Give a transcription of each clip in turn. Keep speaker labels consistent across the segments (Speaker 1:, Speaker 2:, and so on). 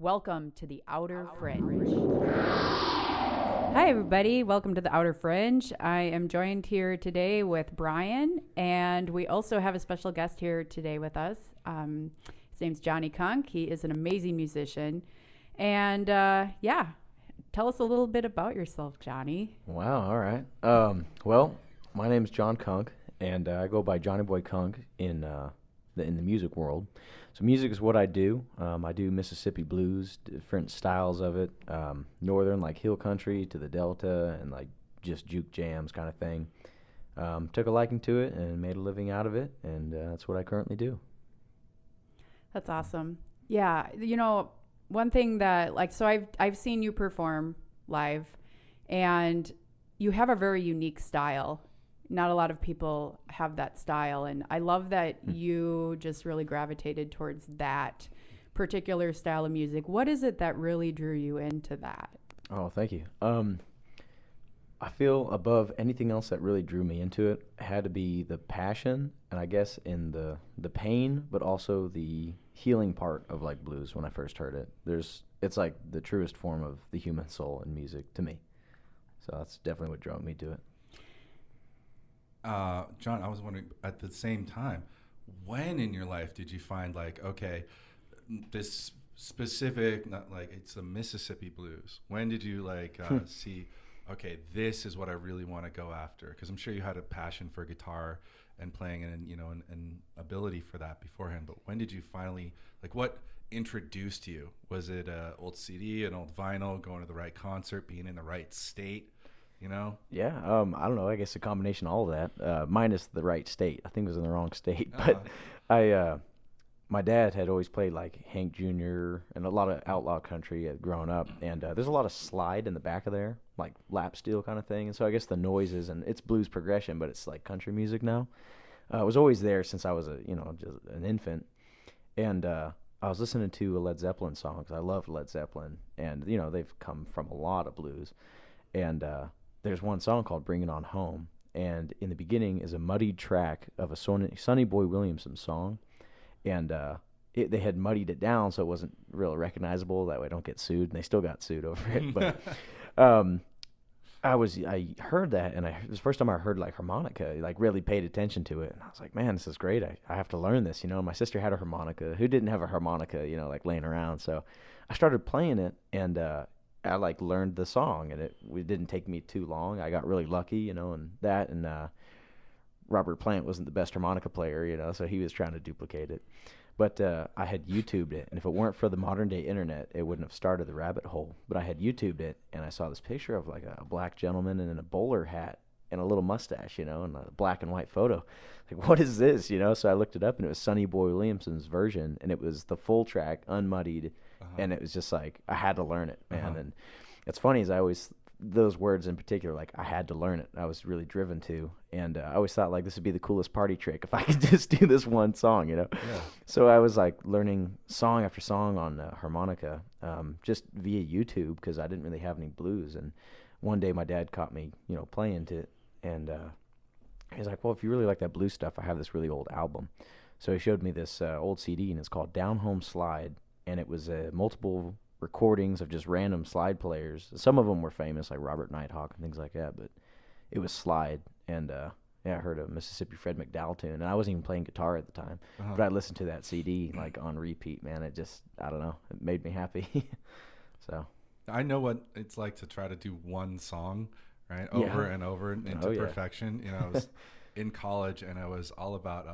Speaker 1: Welcome to the Outer Fringe. Hi, everybody. Welcome to the Outer Fringe. I am joined here today with Brian, and we also have a special guest here today with us. His name's Jonny Kunk. He is an amazing musician. And tell us a little bit about yourself, Jonny.
Speaker 2: Wow, all right. Well, my name's Jonny Kunk, and I go by Johnny Boy Kunk in the music world. So music is what I do. I do Mississippi blues, different styles of it, northern like hill country to the Delta, and like just juke jams kind of thing. Took a liking to it and made a living out of it, and that's what I currently do.
Speaker 1: That's awesome. Yeah, one thing that I've seen you perform live, and you have a very unique style. Not a lot of people have that style, and I love that you just really gravitated towards that particular style of music. What is it that really drew you into that?
Speaker 2: Oh, thank you. I feel above anything else that really drew me into it had to be the passion, and I guess in the pain, but also the healing part of like blues. When I first heard it, it's like the truest form of the human soul in music to me. So that's definitely what drove me to it.
Speaker 3: John, I was wondering, at the same time, when in your life did you find like, okay, this specific, not like it's the Mississippi blues? When did you like see, okay, this is what I really want to go after? Because I'm sure you had a passion for guitar and playing and ability for that beforehand. But when did you finally, like, what introduced you? Was it an old CD, an old vinyl, going to the right concert, being in the right state?
Speaker 2: Yeah, I don't know. I guess a combination of all of that, minus the right state. I think it was in the wrong state. But my dad had always played like Hank Jr. and a lot of outlaw country growing up. And there's a lot of slide in the back of there, like lap steel kind of thing. And so I guess the noises, and it's blues progression, but it's like country music now. It was always there since I was just an infant. And I was listening to a Led Zeppelin song because I love Led Zeppelin. And, they've come from a lot of blues. And there's one song called Bring It On Home, and in the beginning is a muddied track of a Sonny Boy Williamson song, and they had muddied it down so it wasn't real recognizable. That way I don't get sued, and they still got sued over it. But I heard that, and it was the first time I heard like harmonica, like really paid attention to it, and I was like, man, this is great. I have to learn this. My sister had a harmonica. Who didn't have a harmonica, like laying around? So I started playing it, and I like learned the song, and it didn't take me too long. I got really lucky, and Robert Plant wasn't the best harmonica player, so he was trying to duplicate it. But I had YouTubed it, and if it weren't for the modern day internet, it wouldn't have started the rabbit hole. But I had YouTubed it, and I saw this picture of like a black gentleman in a bowler hat and a little mustache, and a black and white photo. Like, what is this, So I looked it up, and it was Sonny Boy Williamson's version, and it was the full track, unmuddied. And it was just like, I had to learn it, man. And it's funny, those words in particular, like, I had to learn it. I was really driven to. And I always thought, like, this would be the coolest party trick if I could just do this one song, Yeah. So I was, like, learning song after song on harmonica just via YouTube because I didn't really have any blues. And one day my dad caught me, playing to it. And he's like, well, if you really like that blues stuff, I have this really old album. So he showed me this old CD, and it's called Down Home Slide. And it was multiple recordings of just random slide players. Some of them were famous, like Robert Nighthawk and things like that, but it was slide. And I heard a Mississippi Fred McDowell tune, and I wasn't even playing guitar at the time. But I listened to that CD like on repeat, man. It just, I don't know, it made me happy. So
Speaker 3: I know what it's like to try to do one song, right, over and over into perfection. I was in college, and I was all about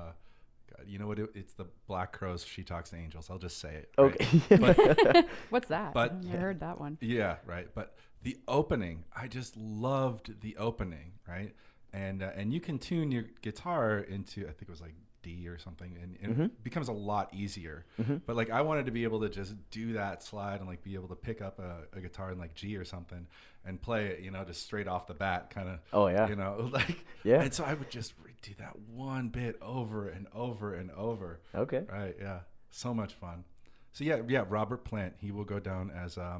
Speaker 3: you know what? It's the Black Crowes, She Talks to Angels. I'll just say it. Right?
Speaker 2: Okay.
Speaker 3: But,
Speaker 1: what's that? I heard that one.
Speaker 3: Yeah, right. But the opening, I just loved the opening, right? And you can tune your guitar into, I think it was like D or something, and it becomes a lot easier. But like, I wanted to be able to just do that slide and like be able to pick up a guitar in like G or something and play it, just straight off the bat, kind of.
Speaker 2: Oh yeah. Yeah.
Speaker 3: And so I would just do that one bit over and over and over.
Speaker 2: Okay.
Speaker 3: Right. Yeah. So much fun. So yeah. Robert Plant, he will go down as a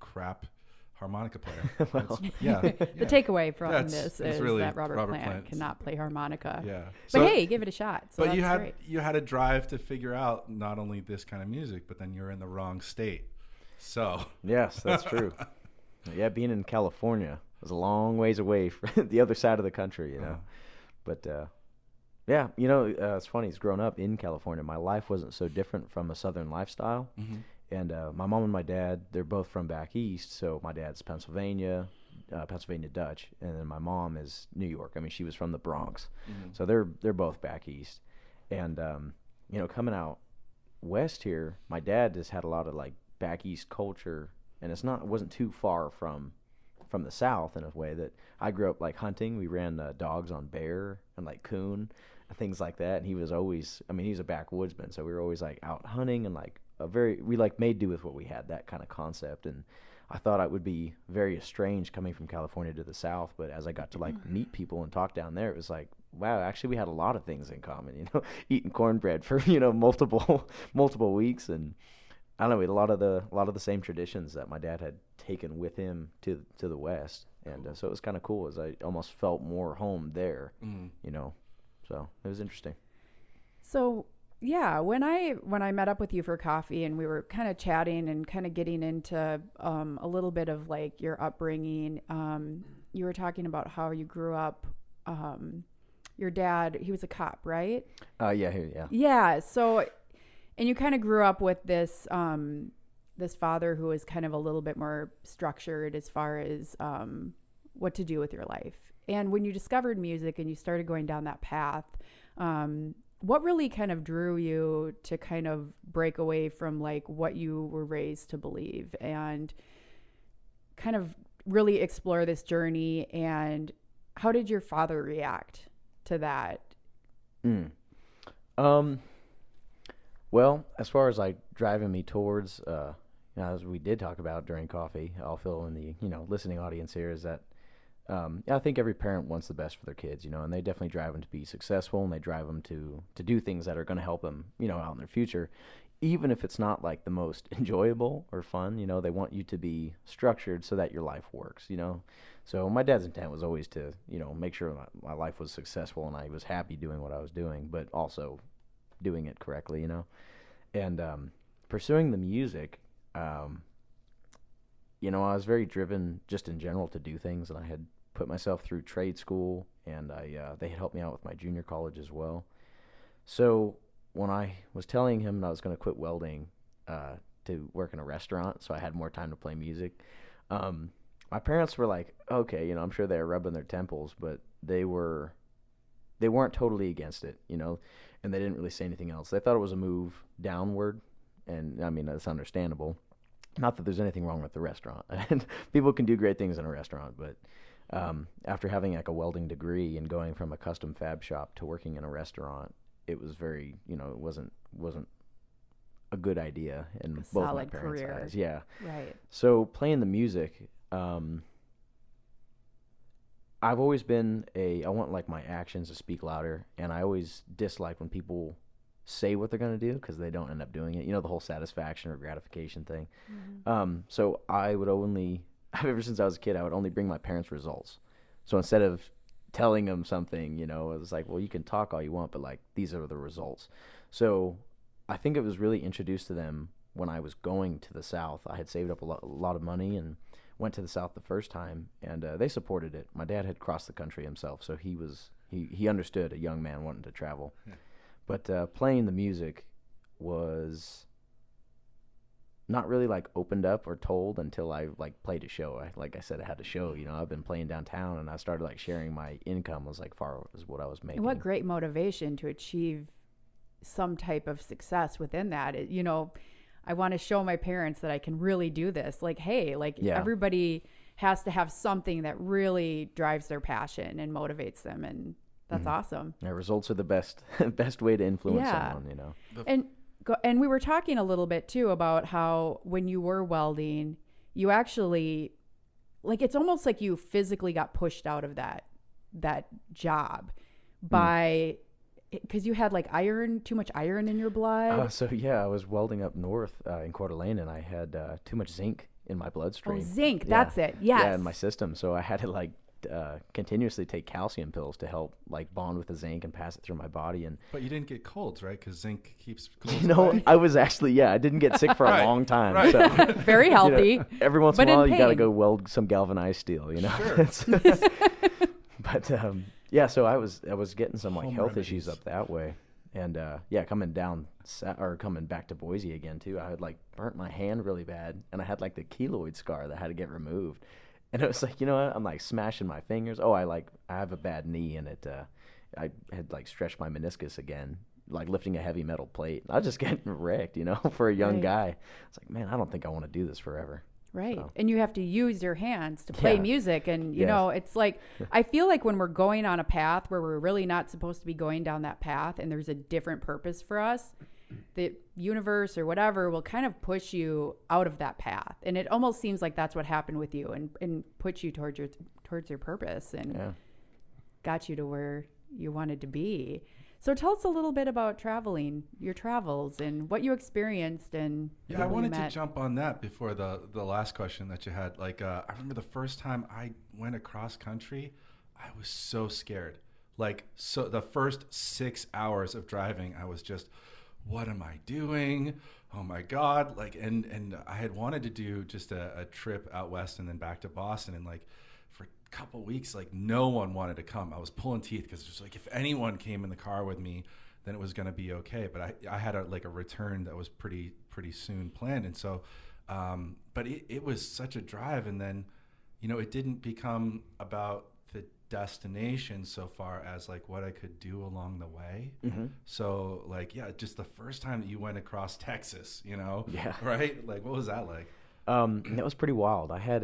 Speaker 3: crap harmonica player.
Speaker 2: Well,
Speaker 1: the takeaway from this is
Speaker 3: really
Speaker 1: that Robert Plant cannot play harmonica.
Speaker 3: Yeah.
Speaker 1: But hey, give it a shot. So
Speaker 3: but
Speaker 1: that's
Speaker 3: you had a drive to figure out not only this kind of music, but then you're in the wrong state. So.
Speaker 2: Yes, that's true. Yeah, being in California was a long ways away from the other side of the country, you know. But yeah, you know, it's funny. It's growing up in California. My life wasn't so different from a Southern lifestyle.
Speaker 3: Mm-hmm.
Speaker 2: And my mom and my dad, they're both from back east. So my dad's Pennsylvania Dutch, and then my mom is New York. I mean, she was from the Bronx.
Speaker 3: Mm-hmm.
Speaker 2: So they're both back east. And you know, coming out west here, my dad just had a lot of like back east culture, and it wasn't too far from the south in a way that I grew up like hunting. We ran dogs on bear and like coon and things like that. And he was always, I mean, he's a backwoodsman, so we were always like out hunting and like we like made do with what we had, that kind of concept. And I thought I would be very estranged coming from California to the south, but as I got to like meet people and talk down there, it was like, wow, actually we had a lot of things in common, you know, eating cornbread for, you know, multiple weeks. And I don't know, we had a lot of the same traditions that my dad had taken with him to the West. And so it was kind of cool, as I almost felt more home there, you know, so it was interesting.
Speaker 1: So yeah, when I met up with you for coffee and we were kind of chatting and kind of getting into a little bit of like your upbringing, you were talking about how you grew up. Your dad, he was a cop, right?
Speaker 2: Yeah.
Speaker 1: Yeah. So, and you kind of grew up with this this father who was kind of a little bit more structured as far as what to do with your life. And when you discovered music and you started going down that path, what really kind of drew you to kind of break away from like what you were raised to believe and kind of really explore this journey? And how did your father react to that?
Speaker 2: Well, as far as like driving me towards, you know, as we did talk about during coffee, I'll fill in the, you know, listening audience here, is that I think every parent wants the best for their kids, you know, and they definitely drive them to be successful, and they drive them to do things that are going to help them, you know, out in their future, even if it's not like the most enjoyable or fun. You know, they want you to be structured so that your life works, you know. So my dad's intent was always to, you know, make sure my life was successful and I was happy doing what I was doing, but also doing it correctly, you know. And pursuing the music, you know, I was very driven just in general to do things, and I had put myself through trade school, and they had helped me out with my junior college as well. So when I was telling him that I was going to quit welding to work in a restaurant so I had more time to play music, my parents were like, okay, you know, I'm sure they were rubbing their temples, but they weren't totally against it, you know, and they didn't really say anything else. They thought it was a move downward, and I mean, that's understandable. Not that there's anything wrong with the restaurant, and people can do great things in a restaurant, but after having like a welding degree and going from a custom fab shop to working in a restaurant, it was very, you know, it wasn't a good idea in both my parents' eyes. Yeah.
Speaker 1: Right.
Speaker 2: So playing the music, I've always been I want like my actions to speak louder, and I always dislike when people say what they're going to do because they don't end up doing it. You know, the whole satisfaction or gratification thing. Mm-hmm. So I would ever since I was a kid, I would only bring my parents results. So instead of telling them something, you know, it was like, well, you can talk all you want, but like, these are the results. So I think it was really introduced to them when I was going to the South. I had saved up a lot of money and went to the South the first time, and they supported it. My dad had crossed the country himself, so he understood a young man wanting to travel. Yeah. But playing the music was not really like opened up or told until I like played a show. Like I said, I had a show, you know, I've been playing downtown, and I started like sharing my income was like far as what I was making.
Speaker 1: And what great motivation to achieve some type of success within that. You know, I want to show my parents that I can really do this. Like, hey, like everybody has to have something that really drives their passion and motivates them. And that's awesome. Yeah,
Speaker 2: results are the best way to influence someone, you know.
Speaker 1: And we were talking a little bit too about how when you were welding, you actually, like, it's almost like you physically got pushed out of that job by, because you had like too much iron in your blood.
Speaker 2: So I was welding up north in Coeur d'Alene, and I had too much zinc in my bloodstream.
Speaker 1: Oh, zinc, that's it. Yes.
Speaker 2: Yeah, in my system. So I had to like continuously take calcium pills to help like bond with the zinc and pass it through my body. And
Speaker 3: But you didn't get colds, right? Because zinc keeps colds
Speaker 2: you know,
Speaker 3: away.
Speaker 2: I was actually I didn't get sick for a
Speaker 3: Right,
Speaker 2: long time.
Speaker 3: right.
Speaker 2: So
Speaker 1: Very healthy.
Speaker 2: you know, every once
Speaker 1: but
Speaker 2: in a while
Speaker 1: in
Speaker 2: you got to
Speaker 1: pain.
Speaker 2: go weld some galvanized steel. You know.
Speaker 3: Sure.
Speaker 2: But yeah, so I was getting some like
Speaker 3: Home
Speaker 2: health
Speaker 3: remedies.
Speaker 2: issues up that way. And coming back to Boise again too, I had like burnt my hand really bad, and I had like the keloid scar that had to get removed. And it was like, you know what? I'm like smashing my fingers. Oh, I have a bad knee, and I had like stretched my meniscus again, like lifting a heavy metal plate. I was just getting wrecked, you know, for a young
Speaker 1: Right.
Speaker 2: guy. It's like, man, I don't think I want to do this forever.
Speaker 1: Right.
Speaker 2: So.
Speaker 1: And you have to use your hands to play
Speaker 2: Yeah.
Speaker 1: music. And, you
Speaker 2: Yes.
Speaker 1: know, it's like, I feel like when we're going on a path where we're really not supposed to be going down that path and there's a different purpose for us, the universe or whatever will kind of push you out of that path. And it almost seems like that's what happened with you and put you towards your purpose and
Speaker 2: Yeah.
Speaker 1: got you to where you wanted to be. So tell us a little bit about traveling, your travels, and what you experienced and
Speaker 3: Yeah, I
Speaker 1: people you
Speaker 3: wanted to
Speaker 1: met.
Speaker 3: jump on that before the last question that you had. Like, I remember the first time I went across country, I was so scared. Like, so the first 6 hours of driving, I was just, what am I doing? Oh my God. Like, and I had wanted to do just a trip out west and then back to Boston. And like, for a couple weeks, like no one wanted to come. I was pulling teeth because just like, if anyone came in the car with me, then it was going to be okay. But I had a return that was pretty soon planned. And so, but it was such a drive. And then, you know, it didn't become about the destination so far as like what I could do along the way.
Speaker 2: Mm-hmm.
Speaker 3: So like, yeah, just the first time that you went across Texas, you know,
Speaker 2: Yeah.
Speaker 3: right? Like, what was that like?
Speaker 2: That was pretty wild. I had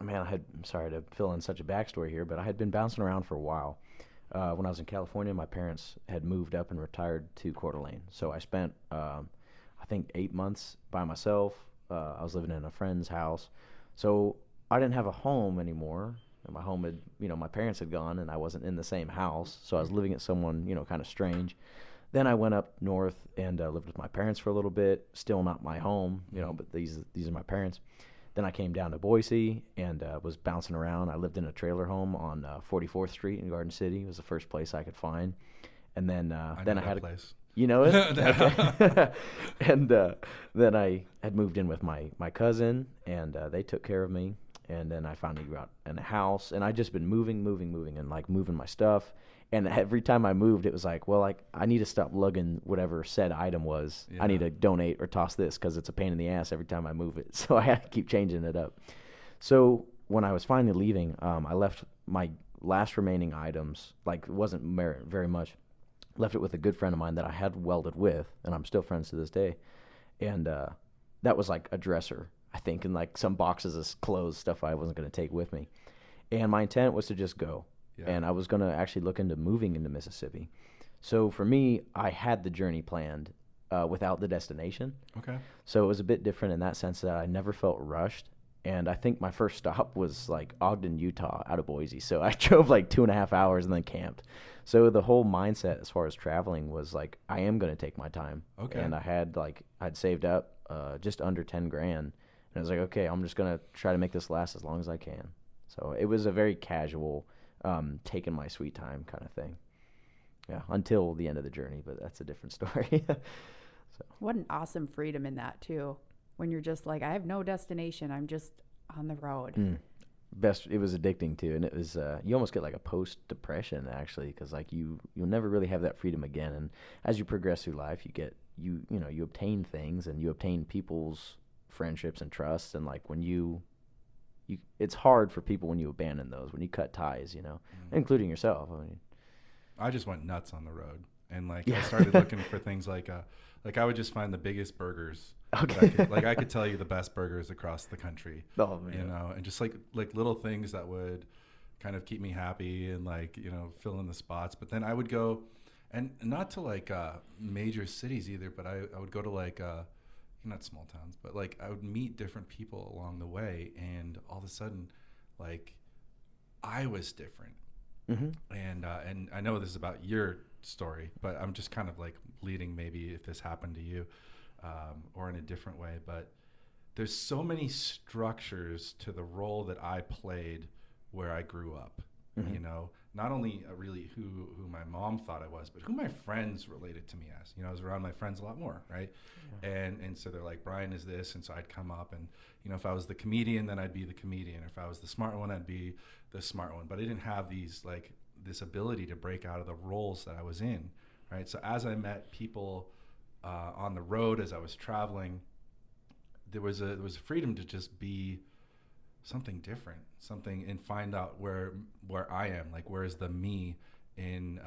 Speaker 2: I'm sorry to fill in such a backstory here, but I had been bouncing around for a while. When I was in California, my parents had moved up and retired to Coeur d'Alene. So I spent, I think 8 months by myself. I was living in a friend's house. So I didn't have a home anymore. And my home had, you know, my parents had gone and I wasn't in the same house. So I was living at someone, you know, kind of strange. Then I went up north and lived with my parents for a little bit. Still not my home, you know, but these are my parents. Then I came down to Boise and was bouncing around. I lived in a trailer home on 44th Street in Garden City. It was the first place I could find. And then I had
Speaker 3: place.
Speaker 2: You know it? Okay. And then I had moved in with my cousin, and they took care of me. And then I finally got in a house, and I just been moving, and like moving my stuff. And every time I moved, it was like, well, like I need to stop lugging whatever said item was.
Speaker 3: Yeah.
Speaker 2: I need to donate or toss this because it's a pain in the ass every time I move it. So I had to keep changing it up. So when I was finally leaving, I left my last remaining items, like it wasn't very much. Left it with a good friend of mine that I had welded with, and I'm still friends to this day. And that was like a dresser, I think, and like some boxes of clothes, stuff I wasn't going to take with me. And my intent was to just go. Yeah. And I was going to actually look into moving into Mississippi. So for me, I had the journey planned without the destination.
Speaker 3: Okay.
Speaker 2: So it was a bit different in that sense that I never felt rushed. And I think my first stop was like Ogden, Utah, out of Boise. So I drove like 2.5 hours and then camped. So the whole mindset as far as traveling was like, I am going to take my time.
Speaker 3: Okay.
Speaker 2: And I'd saved up just under 10 grand. And I was like, okay, I'm just going to try to make this last as long as I can. So it was a very casual, taking my sweet time kind of thing. Yeah, until the end of the journey, but that's a different story. So.
Speaker 1: What an awesome freedom in that too. When you're just like, I have no destination, I'm just on the road.
Speaker 2: It was addicting too, and it was you almost get like a post depression actually, because like you'll never really have that freedom again. And as you progress through life, you obtain things and you obtain people's friendships and trust, and like when you it's hard for people when you abandon those, when you cut ties, including yourself. I mean,
Speaker 3: I just went nuts on the road, and like I started looking for things like I would just find the biggest burgers.
Speaker 2: Okay.
Speaker 3: I could tell you the best burgers across the country.
Speaker 2: Oh man.
Speaker 3: And just like little things that would kind of keep me happy and fill in the spots. But then I would go, and not to like major cities either, but I would go to like not small towns, but like I would meet different people along the way, and all of a sudden, like I was different. Mm-hmm. And I know this is about your story, but I'm just kind of like leading maybe if this happened to you, or in a different way. But there's so many structures to the role that I played where I grew up.
Speaker 2: Mm-hmm.
Speaker 3: You know, not only really who my mom thought I was, but who my friends related to me as. You know, I was around my friends a lot more, right? Yeah. And so they're like, Brian is this, and so I'd come up, and you know, if I was the comedian, then I'd be the comedian. If I was the smart one, I'd be the smart one. But I didn't have this ability to break out of the roles that I was in, right? So as I met people on the road, as I was traveling, there was a freedom to just be something different, and find out where I am, like where's the me in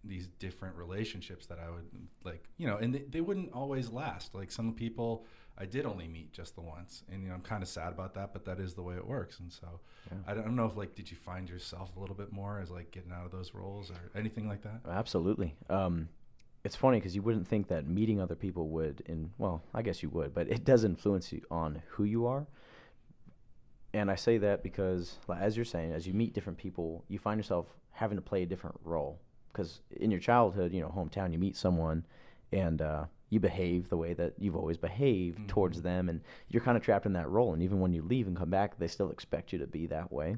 Speaker 3: these different relationships that I would like, you know, and they wouldn't always last. Like some people I did only meet just the once, and you know, I'm kind of sad about that, but that is the way it works. And so I don't know if like, did you find yourself a little bit more as like getting out of those roles or anything like that?
Speaker 2: Absolutely. It's funny because you wouldn't think that meeting other people would, well, I guess you would, but it does influence you on who you are. And I say that because, as you're saying, as you meet different people, you find yourself having to play a different role. Because in your childhood, you know, hometown, you meet someone and you behave the way that you've always behaved towards them, and you're kind of trapped in that role. And even when you leave and come back, they still expect you to be that way.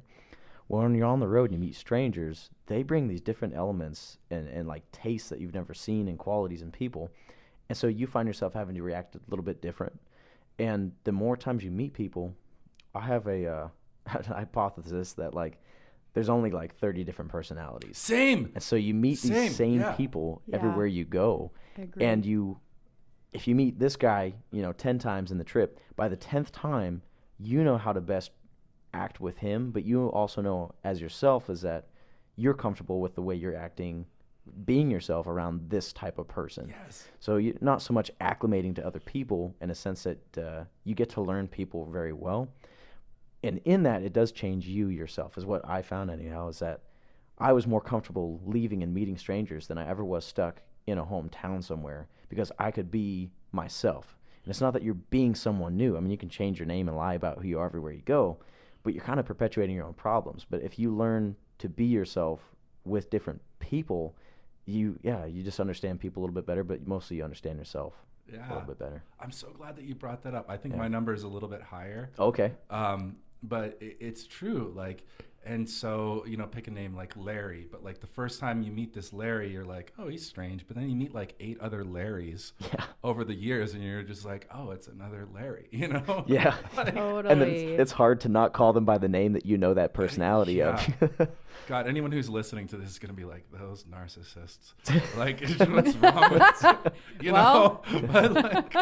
Speaker 2: Well, when you're on the road and you meet strangers, they bring these different elements and like tastes that you've never seen and qualities in people. And so you find yourself having to react a little bit different. And the more times you meet people, I have a hypothesis that like there's only like 30 different personalities.
Speaker 3: Same.
Speaker 2: And so you meet these same people everywhere you go.
Speaker 1: I agree.
Speaker 2: And if you meet this guy, you know, 10 times in the trip, by the 10th time, you know how to best act with him, but you also know as yourself is that you're comfortable with the way you're acting, being yourself around this type of person.
Speaker 3: Yes.
Speaker 2: So you're not so much acclimating to other people in a sense that you get to learn people very well. And in that, it does change you yourself, is what I found anyhow, is that I was more comfortable leaving and meeting strangers than I ever was stuck in a hometown somewhere, because I could be myself. And it's not that you're being someone new. I mean, you can change your name and lie about who you are everywhere you go, but you're kind of perpetuating your own problems. But if you learn to be yourself with different people, you just understand people a little bit better, but mostly you understand yourself a little bit better.
Speaker 3: I'm so glad that you brought that up. I think my number is a little bit higher.
Speaker 2: Okay.
Speaker 3: But it's true. Like, and so, you know, pick a name like Larry, but like the first time you meet this Larry, you're like, oh, he's strange. But then you meet like 8 other Larrys over the years, and you're just like, oh, it's another Larry, you know?
Speaker 2: Yeah.
Speaker 3: Like,
Speaker 1: Totally.
Speaker 2: And then it's hard to not call them by the name that you know that personality of.
Speaker 3: God, anyone who's listening to this is going to be like, those narcissists. Like, what's wrong with you know? But like,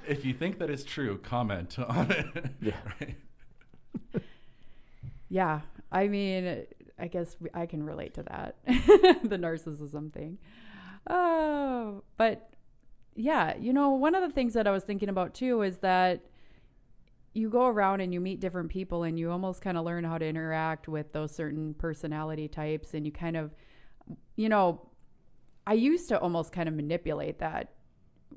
Speaker 3: if you think that it's true, comment on it.
Speaker 2: Yeah.
Speaker 3: Right?
Speaker 1: Yeah, I mean, I guess I can relate to that, the narcissism thing. Oh, but yeah, you know, one of the things that I was thinking about too is that you go around and you meet different people and you almost kind of learn how to interact with those certain personality types, and you kind of, you know, I used to almost kind of manipulate that,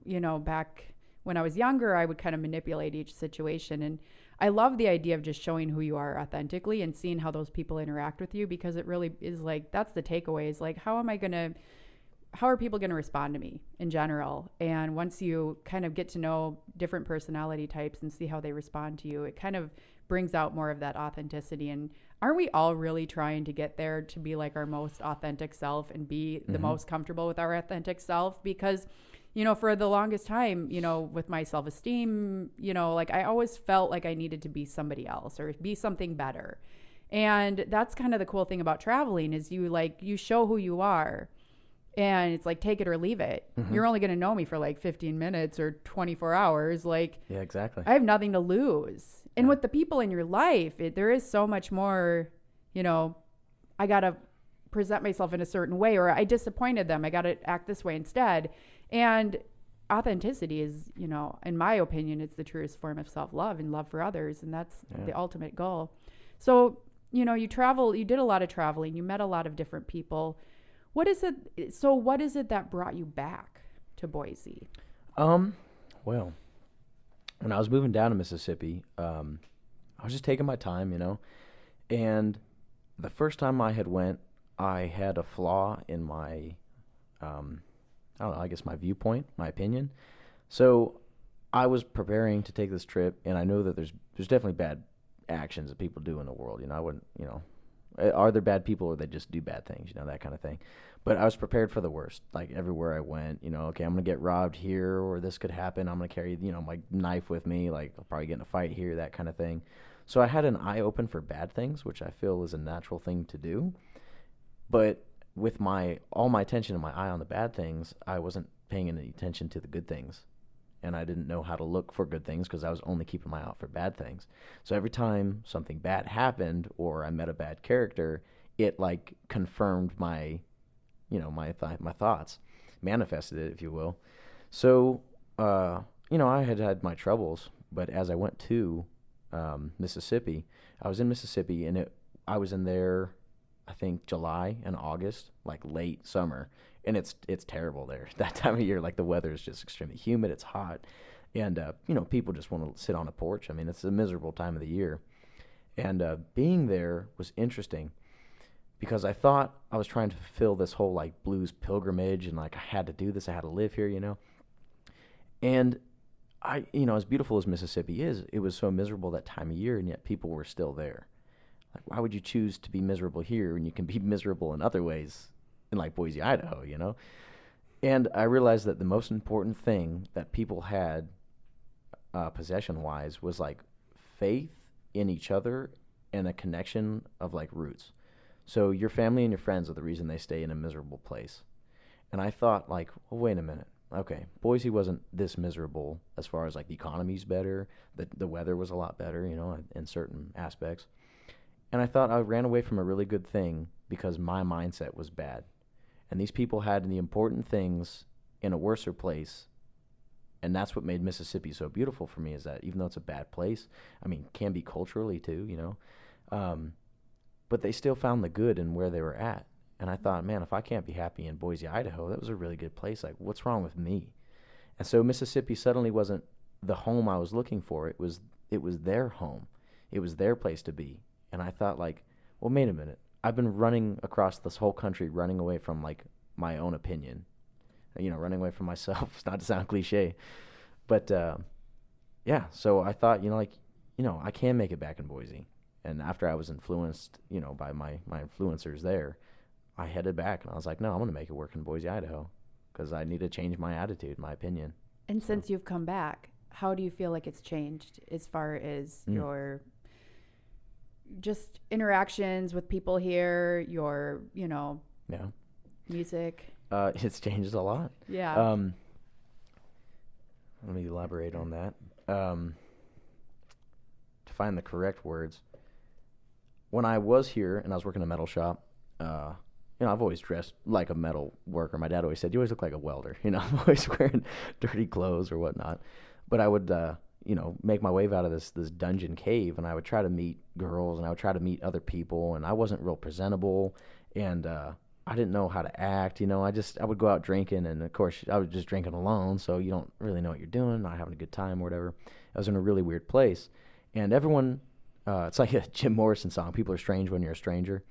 Speaker 1: you know, back when I was younger, I would kind of manipulate each situation. And I love the idea of just showing who you are authentically and seeing how those people interact with you, because it really is like, that's the takeaway, is like, how are people going to respond to me in general? And once you kind of get to know different personality types and see how they respond to you, it kind of brings out more of that authenticity. And aren't we all really trying to get there to be like our most authentic self and be the most comfortable with our authentic self? Because, you know, for the longest time, you know, with my self-esteem, you know, like I always felt like I needed to be somebody else or be something better. And that's kind of the cool thing about traveling, is you show who you are, and it's like, take it or leave it. You're only going to know me for like 15 minutes or 24 hours. Like,
Speaker 2: Yeah, exactly.
Speaker 1: I have nothing to lose. And with the people in your life, there is so much more, you know, I got to present myself in a certain way, or I disappointed them, I got to act this way instead. And authenticity is, you know, in my opinion, it's the truest form of self-love and love for others. And that's the ultimate goal. So, you know, you did a lot of traveling, you met a lot of different people. What is it that brought you back to Boise?
Speaker 2: Well, when I was moving down to Mississippi, I was just taking my time, you know, and the first time I went, I had a flaw in my, I don't know, I guess my viewpoint, my opinion. So I was preparing to take this trip, and I know that there's definitely bad actions that people do in the world. I wouldn't, are there bad people or they just do bad things, that kind of thing. But I was prepared for the worst. Like everywhere I went, okay, I'm going to get robbed here or this could happen. I'm going to carry, my knife with me. Like I'll probably get in a fight here, that kind of thing. So I had an eye open for bad things, which I feel is a natural thing to do. But with all my attention and my eye on the bad things, I wasn't paying any attention to the good things. And I didn't know how to look for good things because I was only keeping my eye out for bad things. So every time something bad happened or I met a bad character, it like confirmed my thoughts, manifested it, if you will. So, I had my troubles, but as I went to Mississippi, I was in Mississippi, and I was in there, I think July and August, like late summer, and it's terrible there. That time of year, like the weather is just extremely humid, it's hot, and people just want to sit on a porch. I mean, it's a miserable time of the year, and being there was interesting because I thought I was trying to fulfill this whole like blues pilgrimage, and like I had to do this, I had to live here, and I, as beautiful as Mississippi is, it was so miserable that time of year, and yet people were still there. Like, why would you choose to be miserable here when you can be miserable in other ways in like Boise, Idaho, And I realized that the most important thing that people had possession-wise was like faith in each other and a connection of like roots. So your family and your friends are the reason they stay in a miserable place. And I thought like, well, wait a minute. Okay, Boise wasn't this miserable as far as like the economy's better, the weather was a lot better, in certain aspects. And I thought I ran away from a really good thing because my mindset was bad. And these people had the important things in a worser place. And that's what made Mississippi so beautiful for me, is that even though it's a bad place, I mean, can be culturally too, but they still found the good in where they were at. And I thought, man, if I can't be happy in Boise, Idaho, that was a really good place. Like, what's wrong with me? And so Mississippi suddenly wasn't the home I was looking for. It was their home. It was their place to be. And I thought, like, well, wait a minute. I've been running across this whole country, running away from, like, my own opinion. Running away from myself. It's not to sound cliche. But, yeah, so I thought, I can make it back in Boise. And after I was influenced, by my influencers there, I headed back, and I was like, no, I'm going to make it work in Boise, Idaho, because I need to change my attitude, my opinion.
Speaker 1: And since you've come back, how do you feel like it's changed as far as your just interactions with people here, your, music?
Speaker 2: It's changed a lot.
Speaker 1: Yeah.
Speaker 2: Let me elaborate on that. To find the correct words. When I was here and I was working in a metal shop, I've always dressed like a metal worker. My dad always said, you always look like a welder. I'm always wearing dirty clothes or whatnot. But I would, make my way out of this dungeon cave, and I would try to meet girls, and I would try to meet other people, and I wasn't real presentable, and I didn't know how to act. I would go out drinking, and of course, I was just drinking alone, so you don't really know what you're doing, not having a good time or whatever. I was in a really weird place, and everyone, it's like a Jim Morrison song, people are strange when you're a stranger.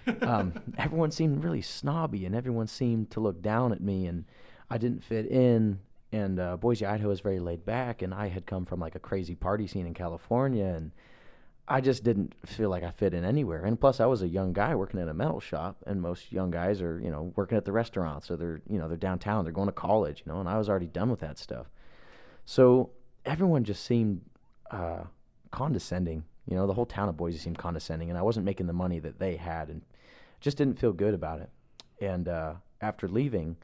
Speaker 2: Everyone seemed really snobby, and everyone seemed to look down at me, and I didn't fit in. And Boise, Idaho is very laid back, and I had come from like a crazy party scene in California, and I just didn't feel like I fit in anywhere. And plus, I was a young guy working in a metal shop, and most young guys are, working at the restaurant, so they're downtown, they're going to college, and I was already done with that stuff. So everyone just seemed condescending. The whole town of Boise seemed condescending, and I wasn't making the money that they had, and just didn't feel good about it. And after leaving,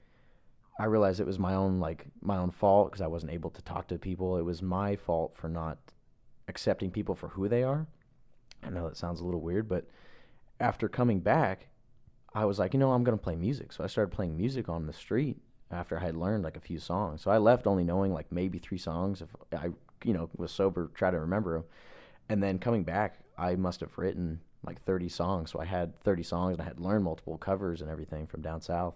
Speaker 2: I realized it was my own fault because I wasn't able to talk to people. It was my fault for not accepting people for who they are. I know that sounds a little weird, but after coming back, I was like, I'm going to play music. So I started playing music on the street after I had learned like a few songs. So I left only knowing like maybe 3 songs. If I, was sober, try to remember them. And then coming back, I must have written like 30 songs. So I had 30 songs, and I had learned multiple covers and everything from down south.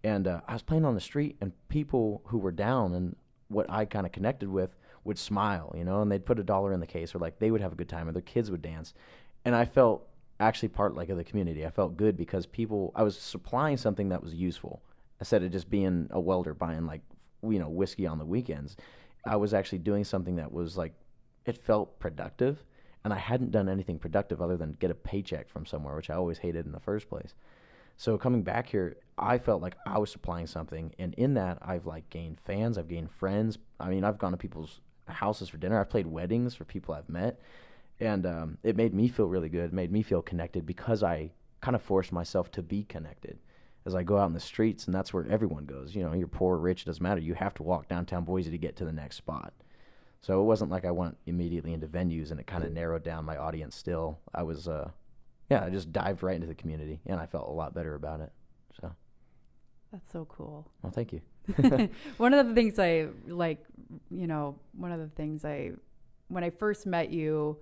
Speaker 2: And I was playing on the street, and people who were down and what I kind of connected with would smile, and they'd put $1 in the case, or like they would have a good time, or their kids would dance. And I felt actually part like of the community. I felt good because I was supplying something that was useful instead of just being a welder buying like, whiskey on the weekends. I was actually doing something that was like, it felt productive. and I hadn't done anything productive other than get a paycheck from somewhere, which I always hated in the first place. So coming back here, I felt like I was supplying something, and in that, I've like gained fans, I've gained friends. I mean, I've gone to people's houses for dinner, I've played weddings for people I've met, and it made me feel really good. It made me feel connected because I kind of forced myself to be connected. As I go out in the streets, and that's where everyone goes. You know, you're poor, rich, doesn't matter. You have to walk downtown Boise to get to the next spot. So it wasn't like I went immediately into venues, and it kind of narrowed down my audience still. I was, I just dived right into the community, and I felt a lot better about it. So
Speaker 1: That's so cool.
Speaker 2: Well, thank you.
Speaker 1: One of the things I like, when I first met you,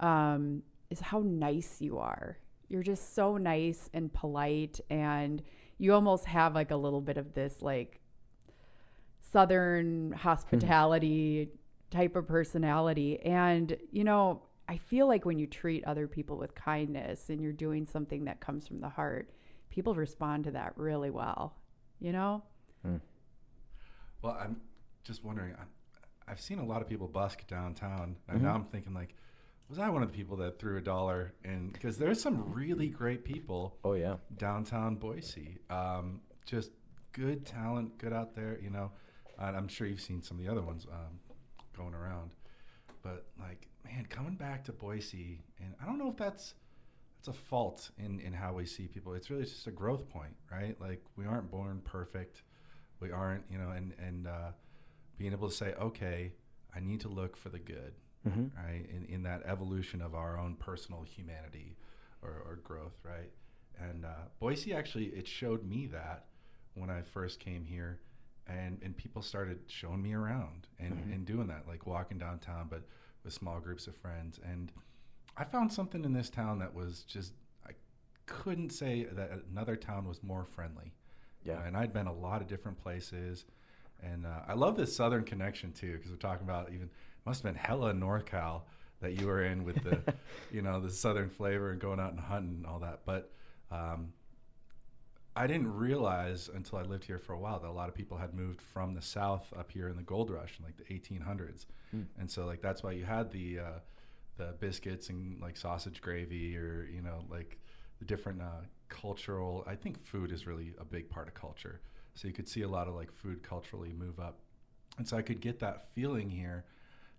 Speaker 1: is how nice you are. You're just so nice and polite, and you almost have like a little bit of this like Southern hospitality type of personality. And, I feel like when you treat other people with kindness and you're doing something that comes from the heart, people respond to that really well, Well,
Speaker 3: I'm just wondering, I've seen a lot of people busk downtown, and now I'm thinking like, was I one of the people that threw $1 in? Because there's some really great people.
Speaker 2: Oh yeah,
Speaker 3: downtown Boise, just good talent, good out there. And I'm sure you've seen some of the other ones going around. But like, man, coming back to Boise, and I don't know if that's a fault in how we see people. It's really just a growth point, right? Like, we aren't born perfect. We aren't, and being able to say, okay, I need to look for the good, right? In that evolution of our own personal humanity or growth, right? And Boise, actually, it showed me that when I first came here, and people started showing me around and doing that, like walking downtown, but with small groups of friends. And I found something in this town that was just, I couldn't say that another town was more friendly.
Speaker 2: Yeah.
Speaker 3: And I'd been a lot of different places. And I love this Southern connection too, because we're talking about must have been hella NorCal that you were in with the, the Southern flavor and going out and hunting and all that. But I didn't realize until I lived here for a while that a lot of people had moved from the South up here in the gold rush in like the 1800s. And so like, that's why you had the biscuits and like sausage gravy, or, like the different cultural, I think food is really a big part of culture. So you could see a lot of like food culturally move up. And so I could get that feeling here,